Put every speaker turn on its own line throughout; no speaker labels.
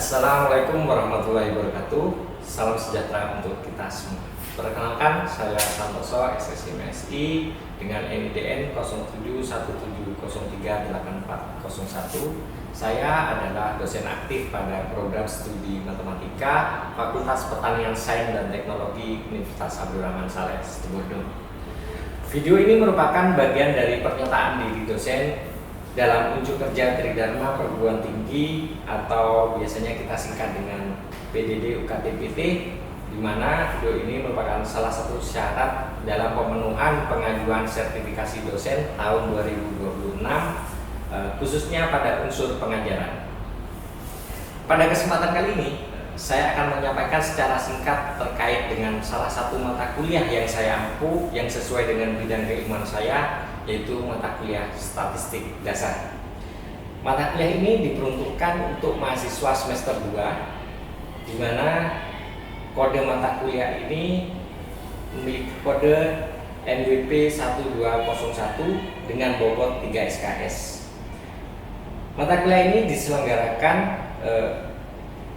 Assalamualaikum warahmatullahi wabarakatuh. Salam sejahtera untuk kita semua. Perkenalkan, saya Santoso, SSI MSI dengan NIDN 0717038401. Saya adalah dosen aktif pada program studi matematika Fakultas Pertanian Sains dan Teknologi Universitas Abdurrahman Saleh, Situbondo. Video ini merupakan bagian dari pernyataan diri dosen dalam unjuk kerja Tridharma Perguruan Tinggi atau biasanya kita singkat dengan PDD UKT-PT, di mana video ini merupakan salah satu syarat dalam pemenuhan pengajuan sertifikasi dosen tahun 2026, khususnya pada unsur pengajaran. Pada kesempatan kali ini, saya akan menyampaikan secara singkat terkait dengan salah satu mata kuliah yang saya ampu yang sesuai dengan bidang keilmuan saya, yaitu mata kuliah statistik dasar. Mata kuliah ini diperuntukkan untuk mahasiswa semester 2, di mana kode mata kuliah ini memiliki kode NWP 1201 dengan bobot 3 SKS. Mata kuliah ini diselenggarakan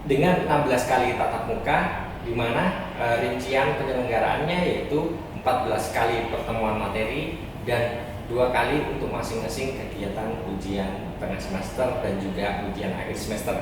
dengan 16 kali tatap muka, di mana rincian penyelenggaraannya yaitu 14 kali pertemuan materi dan 2 kali untuk masing-masing kegiatan ujian tengah semester dan juga ujian akhir semester.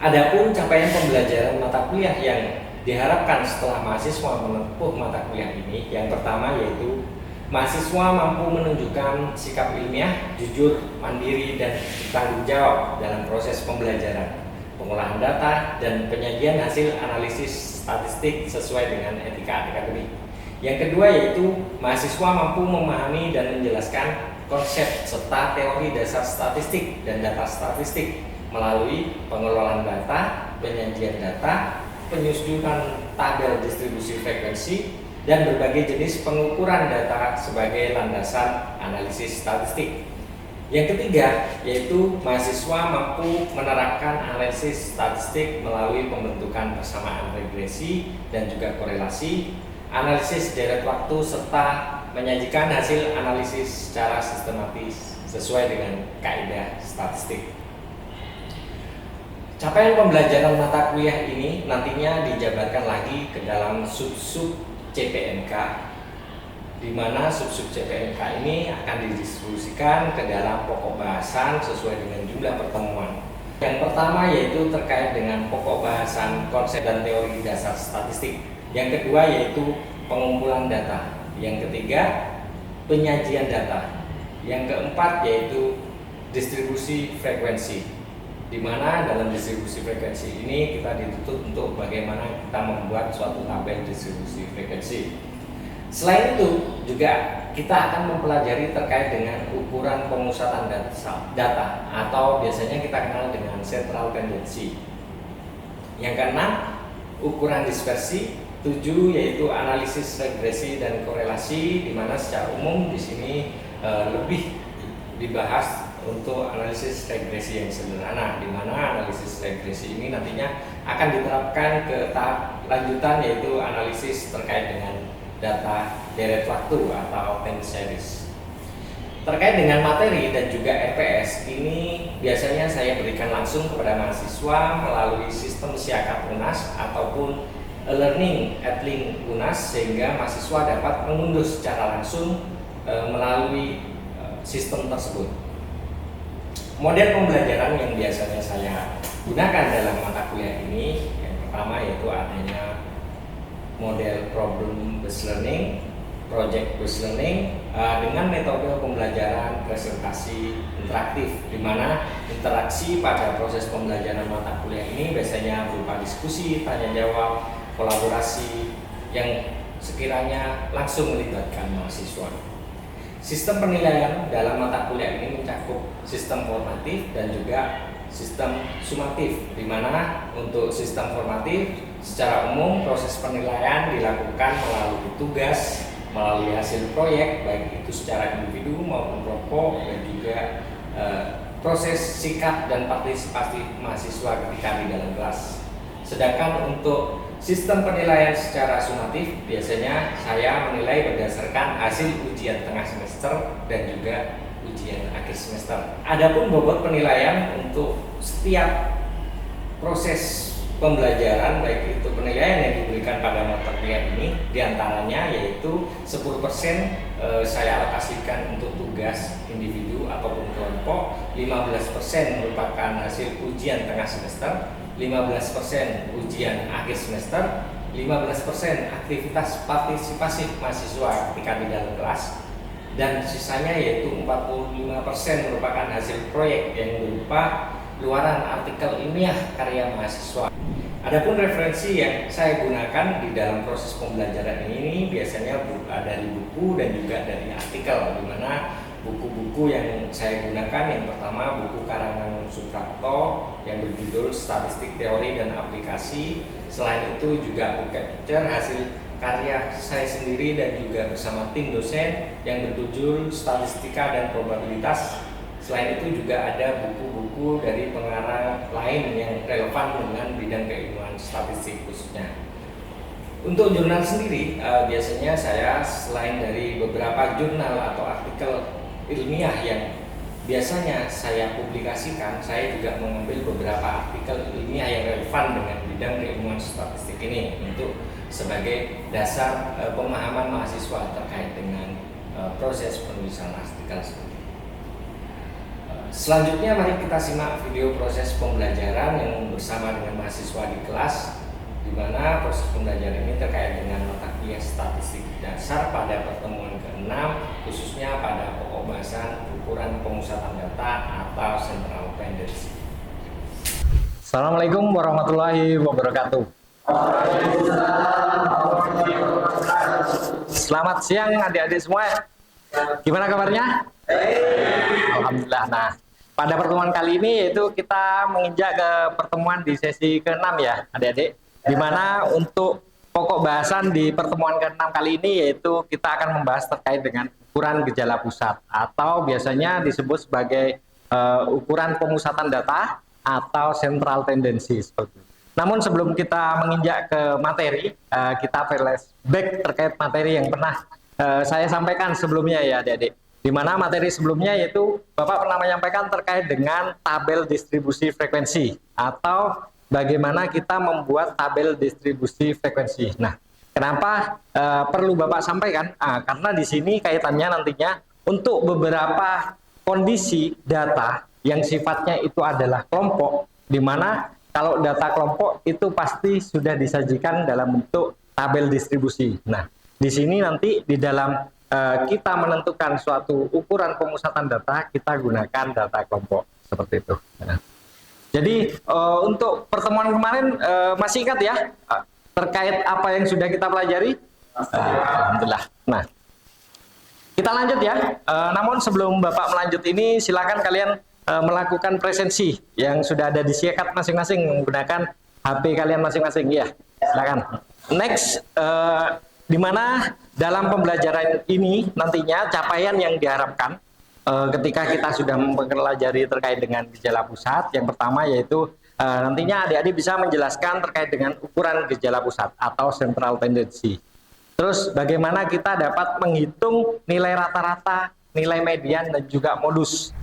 Adapun capaian pembelajaran mata kuliah yang diharapkan setelah mahasiswa menempuh mata kuliah ini, yang pertama yaitu mahasiswa mampu menunjukkan sikap ilmiah, jujur, mandiri, dan bertanggung jawab dalam proses pembelajaran, pengolahan data, dan penyajian hasil analisis statistik sesuai dengan etika akademik. Yang kedua yaitu mahasiswa mampu memahami dan menjelaskan konsep serta teori dasar statistik dan data statistik melalui pengelolaan data, penyajian data, penyusunan tabel distribusi frekuensi, dan berbagai jenis pengukuran data sebagai landasan analisis statistik. Yang ketiga yaitu mahasiswa mampu menerapkan analisis statistik melalui pembentukan persamaan regresi dan juga korelasi, analisis deret waktu, serta menyajikan hasil analisis secara sistematis sesuai dengan kaidah statistik. Capaian pembelajaran mata kuliah ini nantinya dijabarkan lagi ke dalam sub-sub CPNK, di mana sub-sub CPNK ini akan didistribusikan ke dalam pokok bahasan sesuai dengan jumlah pertemuan. Yang pertama yaitu terkait dengan pokok bahasan konsep dan teori dasar statistik. Yang kedua yaitu pengumpulan data. Yang ketiga penyajian data. Yang keempat yaitu distribusi frekuensi, di mana dalam distribusi frekuensi ini kita dituntut untuk bagaimana kita membuat suatu tabel distribusi frekuensi. Selain itu juga kita akan mempelajari terkait dengan ukuran pemusatan data atau biasanya kita kenal dengan central tendency. Yang keenam ukuran dispersi. 7 yaitu analisis regresi dan korelasi, di mana secara umum di sini lebih dibahas untuk analisis regresi yang sederhana, di mana analisis regresi ini nantinya akan diterapkan ke tahap lanjutan yaitu analisis terkait dengan data deret waktu atau time series. Terkait dengan materi dan juga RPS ini biasanya saya berikan langsung kepada mahasiswa melalui sistem siakat UNAS ataupun learning at link UNAS, sehingga mahasiswa dapat mengunduh secara langsung melalui sistem tersebut. Model pembelajaran yang biasanya saya gunakan dalam mata kuliah ini, yang pertama yaitu adanya model problem based learning, project based learning, dengan metode pembelajaran presentasi interaktif, di mana interaksi pada proses pembelajaran mata kuliah ini biasanya berupa diskusi, tanya jawab, kolaborasi yang sekiranya langsung melibatkan mahasiswa. Sistem penilaian dalam mata kuliah ini mencakup sistem formatif dan juga sistem sumatif, di mana untuk sistem formatif secara umum proses penilaian dilakukan melalui tugas, melalui hasil proyek baik itu secara individu maupun kelompok, dan juga proses sikap dan partisipasi mahasiswa ketika di dalam kelas. Sedangkan untuk sistem penilaian secara sumatif biasanya saya menilai berdasarkan hasil ujian tengah semester dan juga ujian akhir semester. Adapun bobot penilaian untuk setiap proses pembelajaran, baik itu penilaian yang diberikan pada mata kuliah ini, diantaranya yaitu 10% saya alokasikan untuk tugas individu ataupun kelompok, 15% merupakan hasil ujian tengah semester, 15% ujian akhir semester, 15% aktivitas partisipasi mahasiswa ketika di dalam kelas, dan sisanya yaitu 45% merupakan hasil proyek yang berupa luaran artikel ilmiah karya mahasiswa. Adapun referensi yang saya gunakan di dalam proses pembelajaran ini biasanya dari buku dan juga dari artikel, di mana buku-buku yang saya gunakan yang pertama buku karangan Suprapto yang berjudul Statistik Teori dan Aplikasi. Selain itu juga buku capture hasil karya saya sendiri dan juga bersama tim dosen yang berjudul Statistika dan Probabilitas. Selain itu juga ada buku-buku dari pengarang lain yang relevan dengan bidang keilmuan statistik khususnya. Untuk jurnal sendiri, biasanya saya selain dari beberapa jurnal atau artikel ilmiah yang biasanya saya publikasikan, saya juga mengambil beberapa artikel ilmiah yang relevan dengan bidang keilmuan statistik ini untuk sebagai dasar pemahaman mahasiswa terkait dengan proses penulisan artikel seperti. Selanjutnya mari kita simak video proses pembelajaran yang bersama dengan mahasiswa di kelas, di mana proses pembelajaran ini terkait dengan mata kuliah statistik dasar pada pertemuan ke-6, khususnya pada pokok bahasan ukuran pemusatan data atau central tendency.
Assalamualaikum warahmatullahi wabarakatuh. Selamat siang adik-adik semua. Gimana kabarnya? Alhamdulillah. Nah, pada pertemuan kali ini yaitu kita menginjak ke pertemuan di sesi ke-6 ya adik-adik, di mana untuk pokok bahasan di pertemuan ke-6 kali ini yaitu kita akan membahas terkait dengan ukuran gejala pusat atau biasanya disebut sebagai ukuran pemusatan data atau central tendency seperti itu. Namun sebelum kita menginjak ke materi, kita flashback terkait materi yang pernah saya sampaikan sebelumnya ya adik-adik. Di mana materi sebelumnya yaitu Bapak pernah menyampaikan terkait dengan tabel distribusi frekuensi atau bagaimana kita membuat tabel distribusi frekuensi. Nah, kenapa perlu Bapak sampaikan? Karena di sini kaitannya nantinya untuk beberapa kondisi data yang sifatnya itu adalah kelompok, di mana kalau data kelompok itu pasti sudah disajikan dalam bentuk tabel distribusi. Nah, di sini nanti di dalam kita menentukan suatu ukuran pemusatan data, kita gunakan data kelompok seperti itu. Nah, jadi untuk pertemuan kemarin masih ingat ya terkait apa yang sudah kita pelajari? Alhamdulillah. Nah, kita lanjut ya. Namun sebelum Bapak melanjut ini, silakan kalian melakukan presensi yang sudah ada di siekat masing-masing menggunakan HP kalian masing-masing. Ya, silakan. Next. Di mana dalam pembelajaran ini nantinya capaian yang diharapkan ketika kita sudah mempelajari terkait dengan gejala pusat, yang pertama yaitu nantinya adik-adik bisa menjelaskan terkait dengan ukuran gejala pusat atau central tendency. Terus bagaimana kita dapat menghitung nilai rata-rata, nilai median dan juga modus.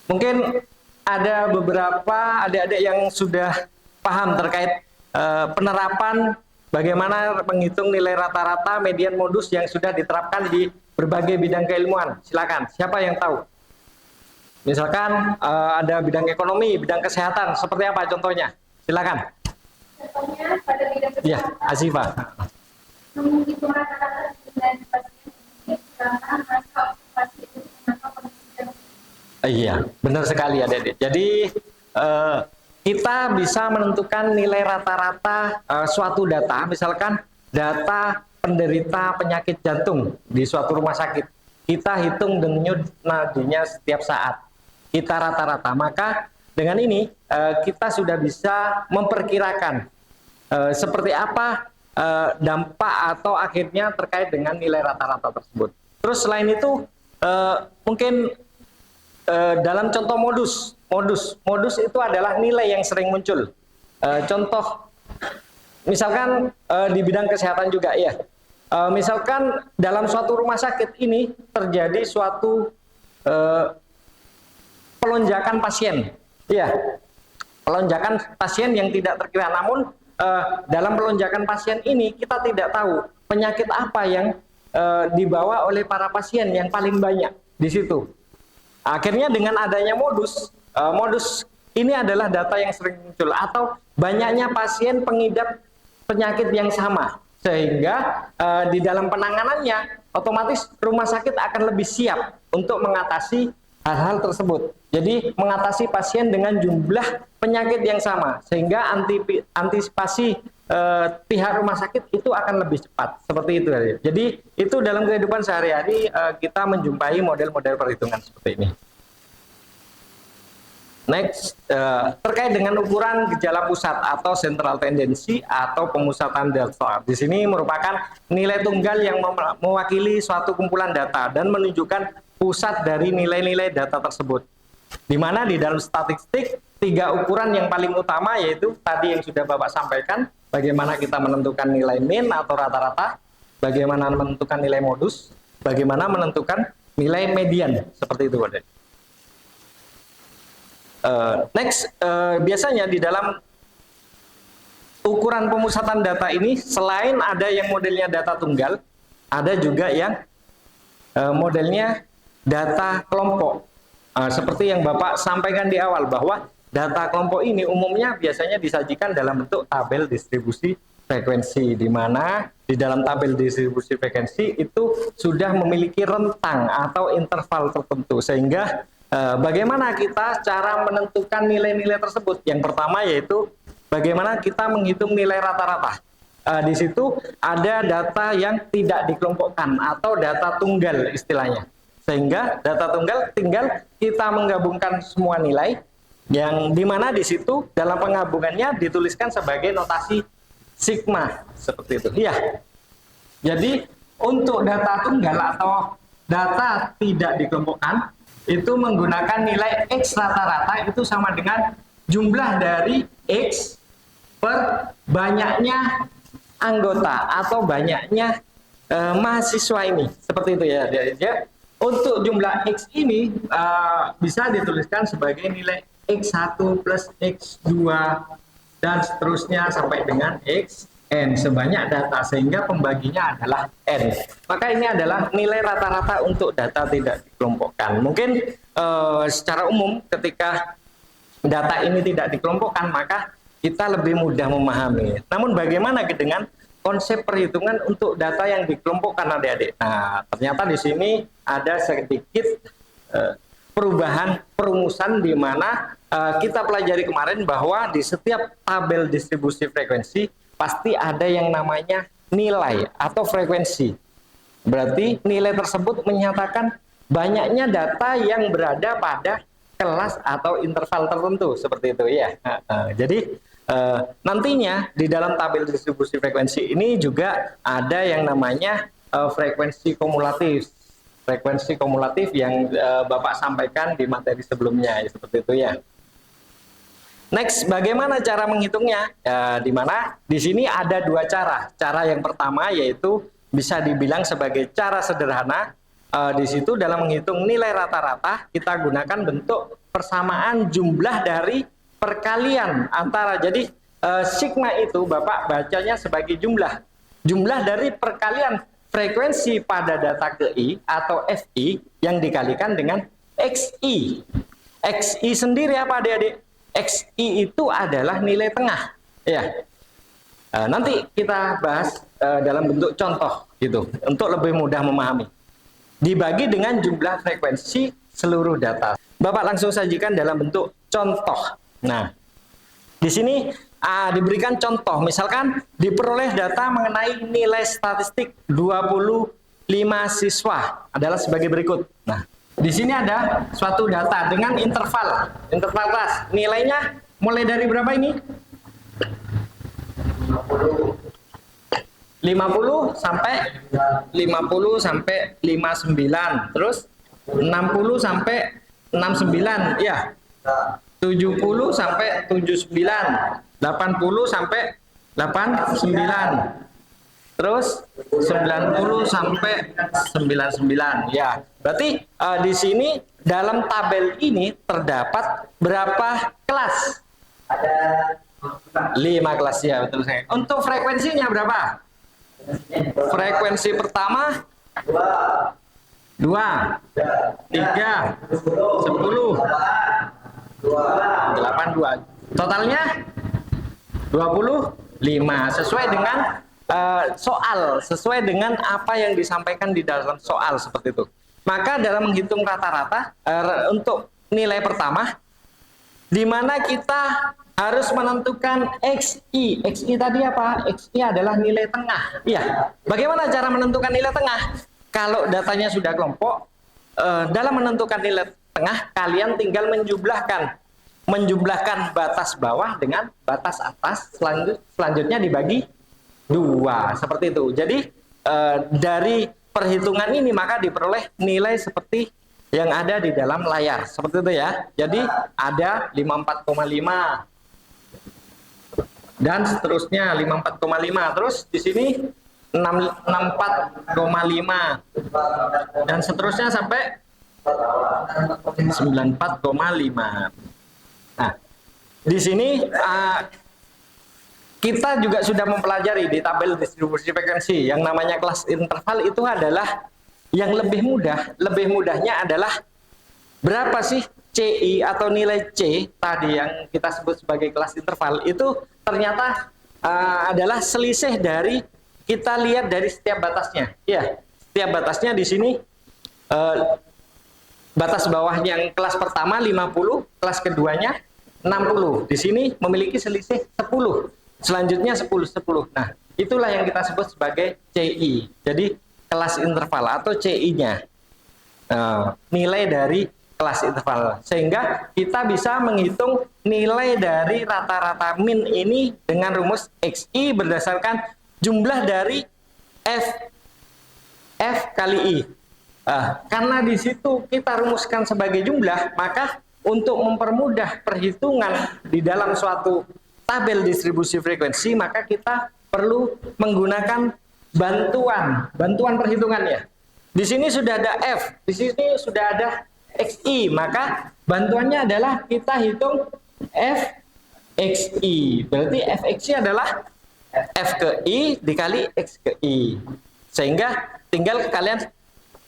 Mungkin ada beberapa adik-adik yang sudah paham terkait penerapan bagaimana menghitung nilai rata-rata, median, modus yang sudah diterapkan di berbagai bidang keilmuan. Silakan, siapa yang tahu? Misalkan ada bidang ekonomi, bidang kesehatan, seperti apa contohnya? Silakan.
Contohnya pada bidang kesehatan.
Ya, Azifa.
Menghitung rata-rata dan pasien sedangkan masa okupasi itu mengapa kondisi.
Iya, benar sekali adik-adik. Jadi kita bisa menentukan nilai rata-rata suatu data, misalkan data penderita penyakit jantung di suatu rumah sakit. Kita hitung denyut nadinya setiap saat. Kita rata-rata, maka dengan ini kita sudah bisa memperkirakan seperti apa dampak atau akhirnya terkait dengan nilai rata-rata tersebut. Terus selain itu mungkin dalam contoh modus itu adalah nilai yang sering muncul. Contoh misalkan di bidang kesehatan juga ya. Misalkan dalam suatu rumah sakit ini terjadi suatu pelonjakan pasien. Iya, pelonjakan pasien yang tidak terkira. Namun dalam pelonjakan pasien ini kita tidak tahu penyakit apa yang dibawa oleh para pasien yang paling banyak di situ. Akhirnya dengan adanya modus ini adalah data yang sering muncul, atau banyaknya pasien pengidap penyakit yang sama, sehingga di dalam penanganannya otomatis rumah sakit akan lebih siap untuk mengatasi hal-hal tersebut. Jadi mengatasi pasien dengan jumlah penyakit yang sama, sehingga antisipasi pihak rumah sakit itu akan lebih cepat. Seperti itu. Jadi itu dalam kehidupan sehari-hari kita menjumpai model-model perhitungan seperti ini. Next, terkait dengan ukuran gejala pusat atau central tendency atau pemusatan data. Di sini merupakan nilai tunggal yang mewakili suatu kumpulan data dan menunjukkan pusat dari nilai-nilai data tersebut. Di mana di dalam statistik 3 ukuran yang paling utama, yaitu tadi yang sudah Bapak sampaikan, bagaimana kita menentukan nilai mean atau rata-rata, bagaimana menentukan nilai modus, bagaimana menentukan nilai median, seperti itu. Next, biasanya di dalam ukuran pemusatan data ini, selain ada yang modelnya data tunggal, ada juga yang modelnya data kelompok. Seperti yang Bapak sampaikan di awal, bahwa data kelompok ini umumnya biasanya disajikan dalam bentuk tabel distribusi frekuensi, di mana di dalam tabel distribusi frekuensi itu sudah memiliki rentang atau interval tertentu, sehingga bagaimana kita cara menentukan nilai-nilai tersebut. Yang pertama yaitu bagaimana kita menghitung nilai rata-rata. Di situ ada data yang tidak dikelompokkan atau data tunggal istilahnya. Sehingga data tunggal tinggal kita menggabungkan semua nilai, yang dimana di situ dalam penggabungannya dituliskan sebagai notasi sigma, seperti itu. Iya. Jadi untuk data tunggal atau data tidak dikelompokkan itu menggunakan nilai X rata-rata itu sama dengan jumlah dari X per banyaknya anggota atau banyaknya mahasiswa ini, seperti itu ya. Untuk jumlah X ini bisa dituliskan sebagai nilai X1 plus X2 dan seterusnya sampai dengan Xn sebanyak data, sehingga pembaginya adalah N. Maka ini adalah nilai rata-rata untuk data tidak dikelompokkan. Mungkin secara umum ketika data ini tidak dikelompokkan maka kita lebih mudah memahami. Namun bagaimana dengan konsep perhitungan untuk data yang dikelompokkan, adik-adik? Nah, ternyata di sini ada sedikit perubahan perumusan, di mana kita pelajari kemarin bahwa di setiap tabel distribusi frekuensi pasti ada yang namanya nilai atau frekuensi. Berarti nilai tersebut menyatakan banyaknya data yang berada pada kelas atau interval tertentu, seperti itu ya. Jadi nantinya di dalam tabel distribusi frekuensi ini juga ada yang namanya frekuensi kumulatif. Frekuensi kumulatif yang Bapak sampaikan di materi sebelumnya, ya, seperti itu ya. Next, bagaimana cara menghitungnya? Di mana di sini ada 2 cara. Cara yang pertama yaitu bisa dibilang sebagai cara sederhana. Di situ dalam menghitung nilai rata-rata kita gunakan bentuk persamaan jumlah dari perkalian antara, jadi sigma itu Bapak bacanya sebagai jumlah dari perkalian frekuensi pada data KI atau FI yang dikalikan dengan XI. XI sendiri apa, adik-adik? XI itu adalah nilai tengah, ya. Nanti kita bahas dalam bentuk contoh gitu untuk lebih mudah memahami. Dibagi dengan jumlah frekuensi seluruh data. Bapak langsung sajikan dalam bentuk contoh. Nah, di sini diberikan contoh, misalkan diperoleh data mengenai nilai statistik 25 siswa adalah sebagai berikut. Nah, di sini ada suatu data dengan interval kelas. Nilainya mulai dari berapa ini? 50 sampai 59, terus 60 sampai 69, ya. 70 sampai 79, 80 sampai 89, terus 90 sampai 99, ya. Berarti di sini dalam tabel ini terdapat berapa kelas? Ada 5 kelas ya, betul saya. Untuk frekuensinya berapa? Frekuensi pertama 2, 3, 10, 8, 2. Totalnya 25 sesuai dengan sesuai dengan apa yang disampaikan di dalam soal seperti itu. Maka dalam menghitung rata-rata untuk nilai pertama, di mana kita harus menentukan XI. XI tadi apa? XI adalah nilai tengah. Iya. Bagaimana cara menentukan nilai tengah? Kalau datanya sudah kelompok, dalam menentukan nilai tengah, kalian tinggal menjumlahkan batas bawah dengan batas atas, selanjutnya dibagi 2, seperti itu. Jadi dari perhitungan ini maka diperoleh nilai seperti yang ada di dalam layar, seperti itu ya. Jadi ada 54,5 dan seterusnya 54,5, terus di sini 64,5 dan seterusnya sampai 94,5. Nah, di sini kita juga sudah mempelajari di tabel distribusi frekuensi yang namanya kelas interval itu adalah yang lebih mudah. Lebih mudahnya adalah berapa sih CI atau nilai C tadi yang kita sebut sebagai kelas interval itu ternyata adalah selisih dari kita lihat dari setiap batasnya. Ya, setiap batasnya di sini batas bawah yang kelas pertama 50, kelas keduanya 60. Di sini memiliki selisih 10. Selanjutnya 10. Nah, itulah yang kita sebut sebagai CI. Jadi kelas interval atau CI-nya. Nilai dari kelas interval. Sehingga kita bisa menghitung nilai dari rata-rata min ini dengan rumus XI berdasarkan jumlah dari F kali I. Karena di situ kita rumuskan sebagai jumlah, maka untuk mempermudah perhitungan di dalam suatu tabel distribusi frekuensi, maka kita perlu menggunakan bantuan perhitungannya. Di sini sudah ada F, di sini sudah ada XI, maka bantuannya adalah kita hitung FXI. Berarti FXI adalah F ke I dikali X ke I. Sehingga tinggal kalian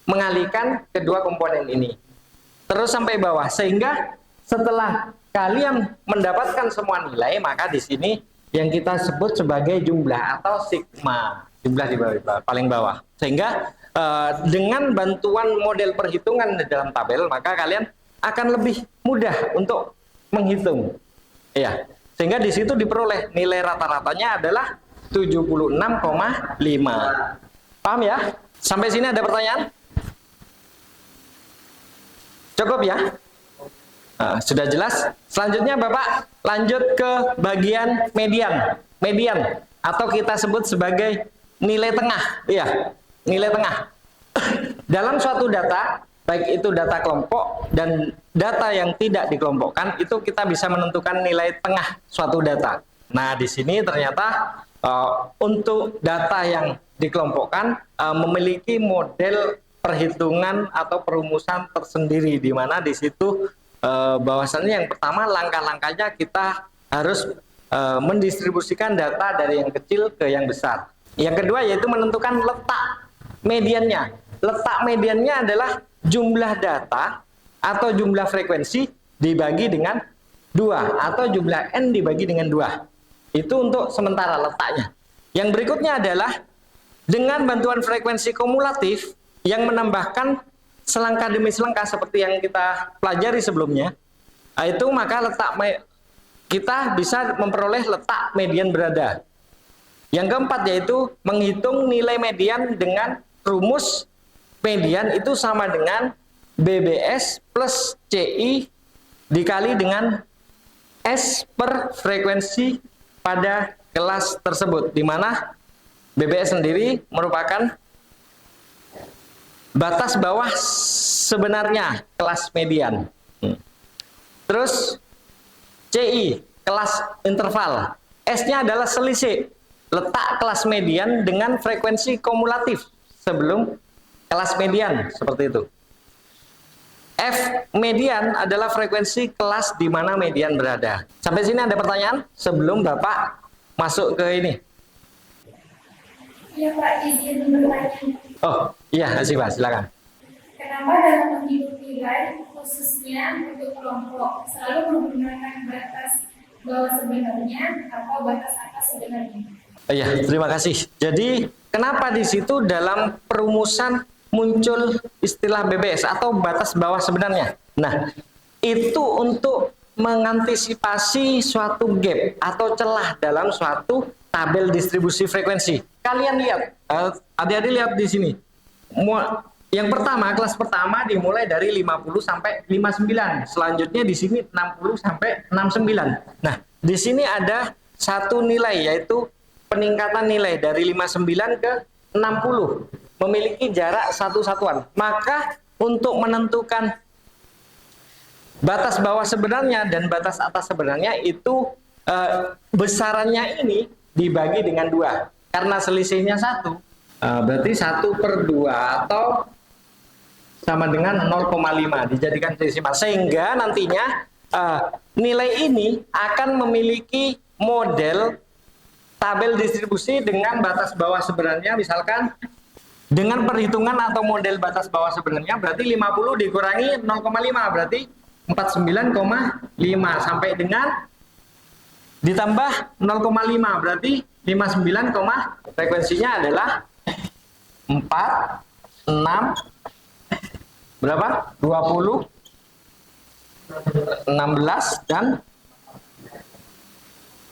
mengalihkan kedua komponen ini. Terus sampai bawah, sehingga setelah kalian mendapatkan semua nilai, maka di sini yang kita sebut sebagai jumlah atau sigma, jumlah di bawah, paling bawah. Sehingga dengan bantuan model perhitungan di dalam tabel, maka kalian akan lebih mudah untuk menghitung. Ya, sehingga di situ diperoleh nilai rata-ratanya adalah 76,5. Paham ya? Sampai sini ada pertanyaan? Cukup ya? Sudah jelas. Selanjutnya Bapak lanjut ke bagian median atau kita sebut sebagai nilai tengah. Iya, nilai tengah. Dalam suatu data, baik itu data kelompok dan data yang tidak dikelompokkan, itu kita bisa menentukan nilai tengah suatu data. Nah, di sini ternyata untuk data yang dikelompokkan memiliki model perhitungan atau perumusan tersendiri, di mana di situ bahwasannya yang pertama langkah-langkahnya kita harus mendistribusikan data dari yang kecil ke yang besar. Yang kedua yaitu menentukan letak mediannya. Letak mediannya adalah jumlah data atau jumlah frekuensi dibagi dengan 2 atau jumlah N dibagi dengan 2. Itu untuk sementara letaknya. Yang berikutnya adalah dengan bantuan frekuensi kumulatif yang menambahkan selangkah demi selangkah seperti yang kita pelajari sebelumnya, itu maka kita bisa memperoleh letak median berada. Yang keempat yaitu menghitung nilai median dengan rumus median itu sama dengan BBS plus CI dikali dengan S per frekuensi pada kelas tersebut, di mana BBS sendiri merupakan batas bawah sebenarnya kelas median. Terus CI, kelas interval. S-nya adalah selisih letak kelas median dengan frekuensi kumulatif sebelum kelas median, seperti itu. F median adalah frekuensi kelas di mana median berada. Sampai sini ada pertanyaan sebelum Bapak masuk ke ini?
Ya Pak, izin bertanya.
Oh iya, Pak, silakan.
Kenapa dalam menghitung nilai, khususnya untuk kelompok, selalu menggunakan batas bawah sebenarnya atau batas atas sebenarnya?
Iya, terima kasih. Jadi, kenapa di situ dalam perumusan muncul istilah BBS atau batas bawah sebenarnya? Nah, itu untuk mengantisipasi suatu gap atau celah dalam suatu tabel distribusi frekuensi. Kalian lihat, adik-adik lihat di sini. Yang pertama, kelas pertama dimulai dari 50 sampai 59. Selanjutnya di sini 60 sampai 69. Nah, di sini ada satu nilai yaitu peningkatan nilai dari 59 ke 60. Memiliki jarak satu satuan. Maka untuk menentukan batas bawah sebenarnya dan batas atas sebenarnya itu besarannya ini dibagi dengan 2. Karena selisihnya 1, berarti 1/2 atau sama dengan 0,5 dijadikan desimal. Sehingga nantinya nilai ini akan memiliki model tabel distribusi dengan batas bawah sebenarnya, misalkan dengan perhitungan atau model batas bawah sebenarnya berarti 50 dikurangi 0,5 berarti 49,5 sampai dengan ditambah 0,5 berarti 59, frekuensinya adalah 4, 6, berapa? 20, 16 dan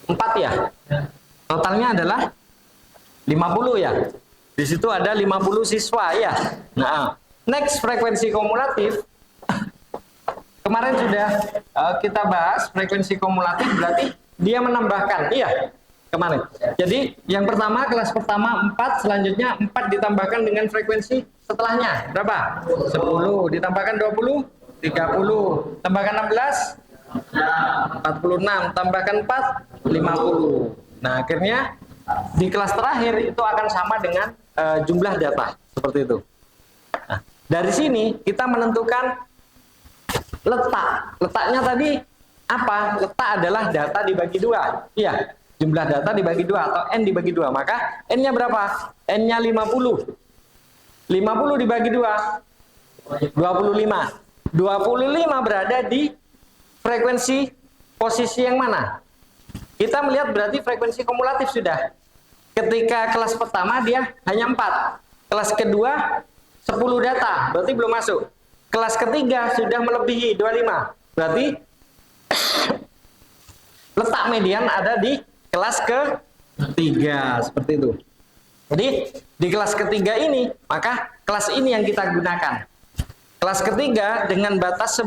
4 ya. Totalnya adalah 50 ya. Di situ ada 50 siswa ya. Nah, next frekuensi kumulatif. Kemarin sudah kita bahas frekuensi kumulatif berarti dia menambahkan. Iya, kemarin. Jadi yang pertama kelas pertama 4, selanjutnya 4 ditambahkan dengan frekuensi setelahnya. Berapa? 10 ditambahkan 20, 30. Tambahkan 16, 46. Tambahkan 4, 50. Nah, akhirnya di kelas terakhir itu akan sama dengan jumlah data seperti itu. Nah, dari sini kita menentukan letak. Letaknya tadi apa? Letak adalah data dibagi 2. Iya, jumlah data dibagi 2 atau N dibagi 2. Maka N-nya berapa? N-nya 50. 50 dibagi 2, 25. 25 berada di frekuensi posisi yang mana? Kita melihat berarti frekuensi kumulatif sudah. Ketika kelas pertama dia hanya 4. Kelas kedua 10 data, berarti belum masuk. Kelas ketiga sudah melebihi 25. Berarti letak median ada di kelas ketiga, seperti itu. Jadi di kelas ketiga ini, maka kelas ini yang kita gunakan. Kelas ketiga dengan batas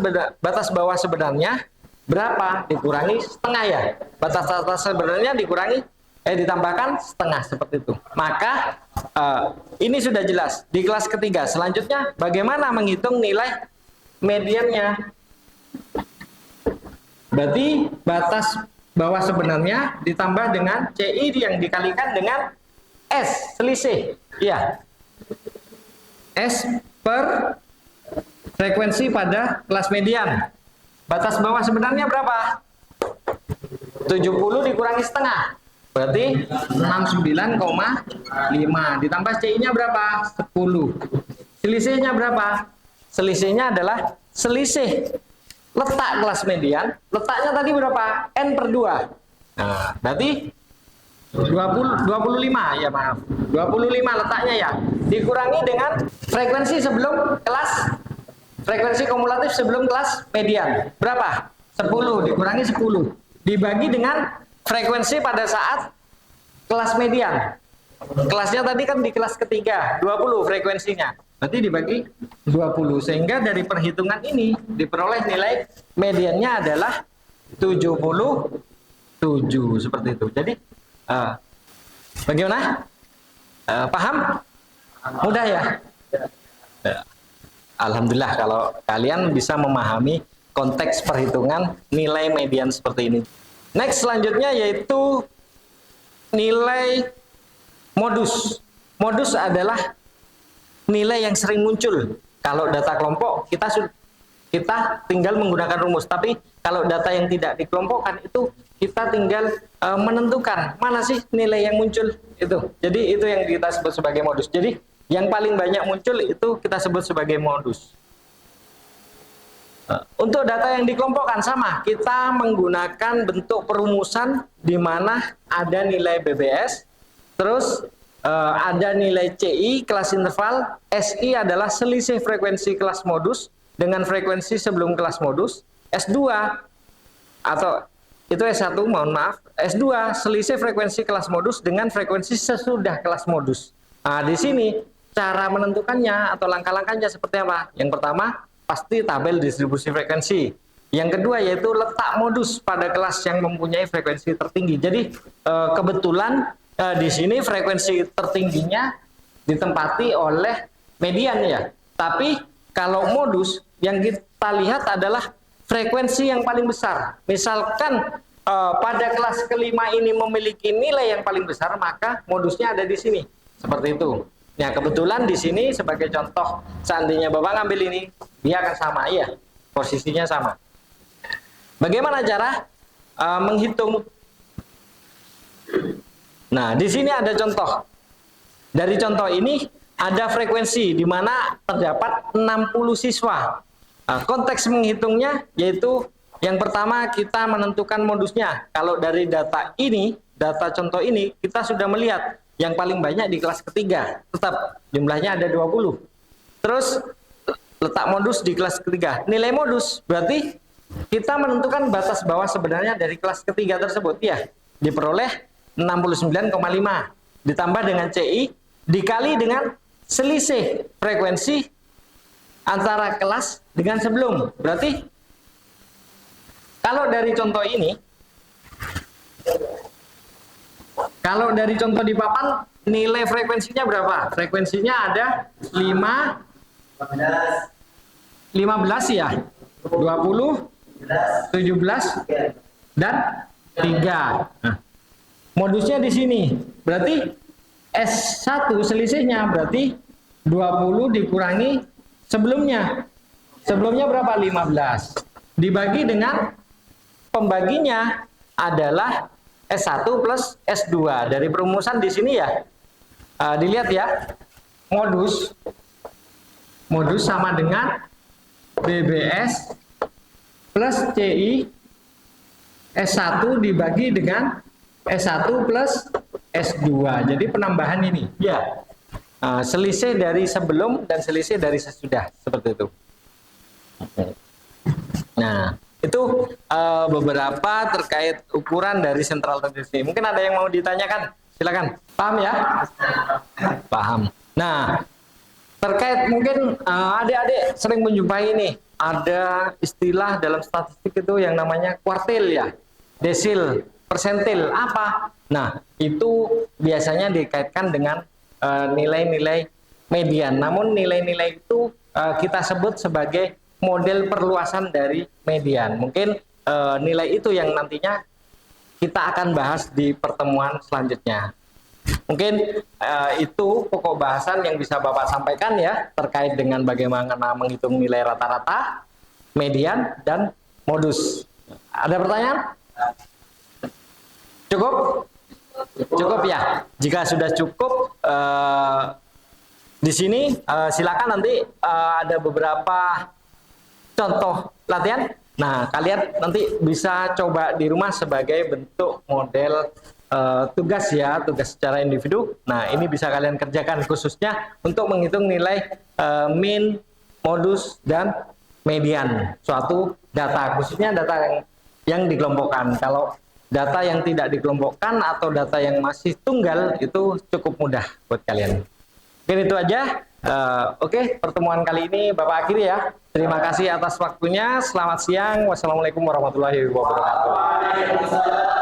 bawah sebenarnya berapa? Dikurangi setengah ya. Batas atas sebenarnya ditambahkan setengah seperti itu. Maka ini sudah jelas di kelas ketiga. Selanjutnya bagaimana menghitung nilai mediannya? Berarti batas bawah sebenarnya ditambah dengan CI yang dikalikan dengan S, selisih. Iya. S per frekuensi pada kelas median. Batas bawah sebenarnya berapa? 70 dikurangi setengah. Berarti 69,5 ditambah CI-nya berapa? 10. Selisihnya berapa? Selisihnya adalah selisih letak kelas median. Letaknya tadi berapa? N/2. Nah, berarti 25 ya, maaf. 25 letaknya ya. Dikurangi dengan frekuensi sebelum kelas frekuensi kumulatif sebelum kelas median. Berapa? 10 dikurangi 10. Dibagi dengan frekuensi pada saat kelas median. Kelasnya tadi kan di kelas ketiga, 20 frekuensinya. Berarti dibagi 20. Sehingga dari perhitungan ini diperoleh nilai mediannya adalah 77 seperti itu. Jadi bagaimana? Paham? Mudah ya? Alhamdulillah kalau kalian bisa memahami konteks perhitungan nilai median seperti ini. Next selanjutnya yaitu nilai modus. Modus adalah nilai yang sering muncul. Kalau data kelompok kita kita tinggal menggunakan rumus. Tapi kalau data yang tidak dikelompokkan itu kita tinggal menentukan mana sih nilai yang muncul itu. Jadi itu yang kita sebut sebagai modus. Jadi yang paling banyak muncul itu kita sebut sebagai modus. Untuk data yang dikelompokkan sama, kita menggunakan bentuk perumusan di mana ada nilai BBS, terus ada nilai CI kelas interval, SI adalah selisih frekuensi kelas modus dengan frekuensi sebelum kelas modus, S2 atau itu S1 mohon maaf, S2 selisih frekuensi kelas modus dengan frekuensi sesudah kelas modus. Nah, di sini cara menentukannya atau langkah-langkahnya seperti apa? Yang pertama pasti tabel distribusi frekuensi. Yang kedua yaitu letak modus pada kelas yang mempunyai frekuensi tertinggi. Jadi kebetulan di sini frekuensi tertingginya ditempati oleh median ya. Tapi kalau modus yang kita lihat adalah frekuensi yang paling besar. Misalkan pada kelas kelima ini memiliki nilai yang paling besar, maka modusnya ada di sini. Seperti itu. Nah, kebetulan di sini sebagai contoh, seandainya Bapak ngambil ini, dia akan sama, ya, posisinya sama. Bagaimana cara menghitung? Nah, di sini ada contoh. Dari contoh ini ada frekuensi di mana terdapat 60 siswa. Nah, konteks menghitungnya yaitu yang pertama kita menentukan modusnya. Kalau dari data ini, data contoh ini, kita sudah melihat yang paling banyak di kelas ketiga, tetap jumlahnya ada 20. Terus letak modus di kelas ketiga. Nilai modus berarti kita menentukan batas bawah sebenarnya dari kelas ketiga tersebut, ya, diperoleh 69,5 ditambah dengan CI dikali dengan selisih frekuensi antara kelas dengan sebelum. Berarti kalau dari contoh ini, kalau dari contoh di papan, nilai frekuensinya berapa? Frekuensinya ada 15 ya, 20, 17, dan 3. Nah, modusnya di sini. Berarti S1 selisihnya berarti 20 dikurangi sebelumnya. Sebelumnya berapa? 15. Dibagi dengan pembaginya adalah S1 plus S2. Dari perumusan di sini ya, dilihat ya, modus sama dengan BBS plus CI S1 dibagi dengan S1 plus S2. Jadi penambahan ini, ya, selisih dari sebelum dan selisih dari sesudah, seperti itu. Nah, itu beberapa terkait ukuran dari sentral tendensi. Mungkin ada yang mau ditanyakan? Silakan. Paham ya? Paham. Nah, terkait mungkin adik-adik sering menjumpai ini, ada istilah dalam statistik itu yang namanya kuartil ya, desil, persentil, apa? Nah, itu biasanya dikaitkan dengan nilai-nilai median. Namun nilai-nilai itu kita sebut sebagai model perluasan dari median. Mungkin nilai itu yang nantinya kita akan bahas di pertemuan selanjutnya. Mungkin itu pokok bahasan yang bisa Bapak sampaikan ya, terkait dengan bagaimana menghitung nilai rata-rata, median, dan modus. Ada pertanyaan? Cukup? Cukup ya. Jika sudah cukup, di sini silakan nanti ada beberapa contoh latihan. Nah, kalian nanti bisa coba di rumah sebagai bentuk model tugas ya, tugas secara individu. Nah, ini bisa kalian kerjakan khususnya untuk menghitung nilai min, modus, dan median suatu data, khususnya data yang dikelompokkan. Kalau data yang tidak dikelompokkan atau data yang masih tunggal itu cukup mudah buat kalian. Mungkin itu aja. Oke, pertemuan kali ini Bapak akhiri ya. Terima kasih atas waktunya. Selamat siang. Wassalamualaikum warahmatullahi wabarakatuh.